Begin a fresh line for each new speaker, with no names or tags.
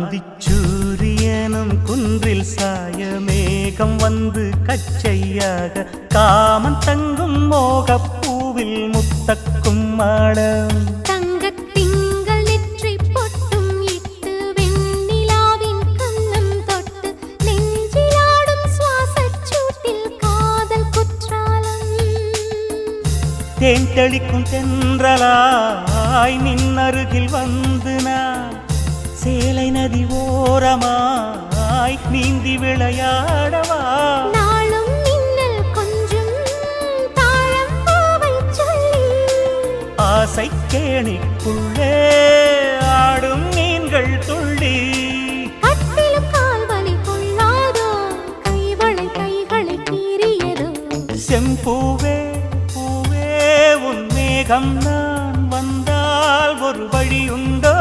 அந்திச்சூரியனும் குன்றில் சாய மேகம் வந்து கச்சையாக காமன் தங்கும் மோகப்பூவில் முத்தக்கும் மாடம்
தங்கத் திங்கள் நெற்றி பொட்டும் இட்டு வெண்ணிலாவின் கன்னம் தொட்டு நெஞ்சிலாடும் சுவாசச் சூட்டில் காதல் குற்றாலம்
தேன் தெளிக்கும் தென்றலாய் நின்னருகில் வந்து நான் சேலை நதி ஓரமாய் நீந்தி விளையாடவா
நாளும் மின்னல் கொஞ்சம் தாழம் பூவை சொல்லி
ஆசை கேணிக்குள்ளே ஆடும் மீன்கள் துள்ளி
கட்டிலும் கால்வலி கொள்ளாதோ கைவளை கைகளை கீறியதோ
செம்பூவே பூவே உன் மேகம் நான் வந்தால் ஒரு வழி உண்டோ